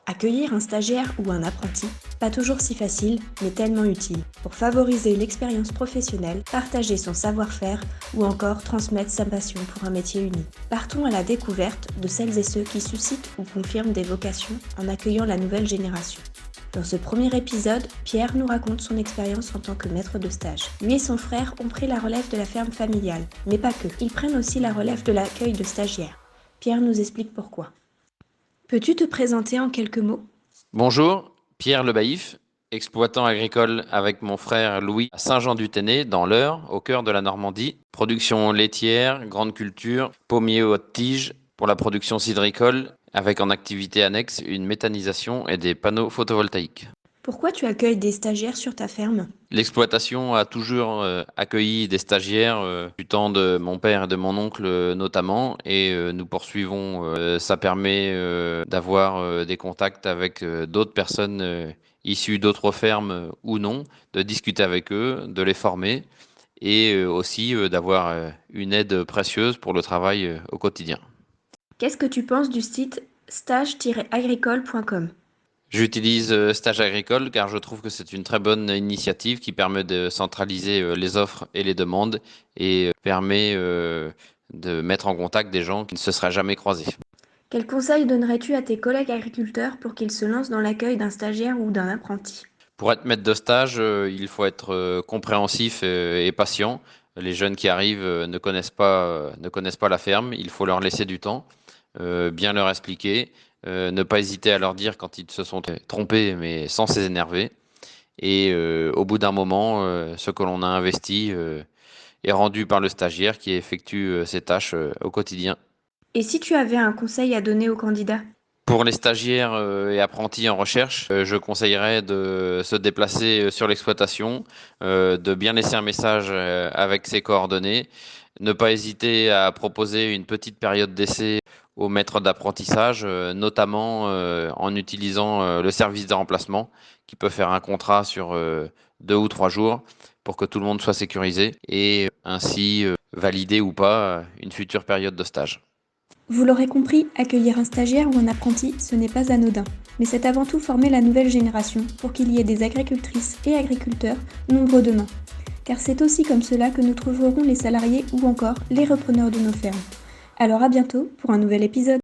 Accueillir un stagiaire ou un apprenti, pas toujours si facile, mais tellement utile, pour favoriser l'expérience professionnelle, partager son savoir-faire ou encore transmettre sa passion pour un métier unique. Partons à la découverte de celles et ceux qui suscitent ou confirment des vocations en accueillant la nouvelle génération. Dans ce premier épisode, Pierre nous raconte son expérience en tant que maître de stage. Lui et son frère ont pris la relève de la ferme familiale, mais pas que. Ils prennent aussi la relève de l'accueil de stagiaires. Pierre nous explique pourquoi. Peux-tu te présenter en quelques mots ? Bonjour, Pierre Le Baïf, exploitant agricole avec mon frère Louis à Saint-Jean-du-Tesnay, dans l'Eure, au cœur de la Normandie. Production laitière, grande culture, pommier haute tige pour la production cidricole, avec en activité annexe une méthanisation et des panneaux photovoltaïques. Pourquoi tu accueilles des stagiaires sur ta ferme ? L'exploitation a toujours accueilli des stagiaires du temps de mon père et de mon oncle notamment, et nous poursuivons. Ça permet d'avoir des contacts avec d'autres personnes issues d'autres fermes ou non, de discuter avec eux, de les former et aussi d'avoir une aide précieuse pour le travail au quotidien. Qu'est-ce que tu penses du site stage-agricole.com ? J'utilise Stage Agricole car je trouve que c'est une très bonne initiative qui permet de centraliser les offres et les demandes et permet de mettre en contact des gens qui ne se seraient jamais croisés. Quels conseils donnerais-tu à tes collègues agriculteurs pour qu'ils se lancent dans l'accueil d'un stagiaire ou d'un apprenti ? Pour être maître de stage, il faut être compréhensif et patient. Les jeunes qui arrivent ne connaissent pas la ferme, il faut leur laisser du temps, bien leur expliquer, ne pas hésiter à leur dire quand ils se sont trompés, mais sans s'énerver. Et au bout d'un moment, ce que l'on a investi est rendu par le stagiaire qui effectue ses tâches au quotidien. Et si tu avais un conseil à donner aux candidats ? Pour les stagiaires et apprentis en recherche, je conseillerais de se déplacer sur l'exploitation, de bien laisser un message avec ses coordonnées, ne pas hésiter à proposer une petite période d'essai aux maîtres d'apprentissage, notamment en utilisant le service de remplacement qui peut faire un contrat sur 2 ou 3 jours pour que tout le monde soit sécurisé et ainsi valider ou pas une future période de stage. Vous l'aurez compris, accueillir un stagiaire ou un apprenti, ce n'est pas anodin. Mais c'est avant tout former la nouvelle génération pour qu'il y ait des agricultrices et agriculteurs nombreux demain. Car c'est aussi comme cela que nous trouverons les salariés ou encore les repreneurs de nos fermes. Alors à bientôt pour un nouvel épisode.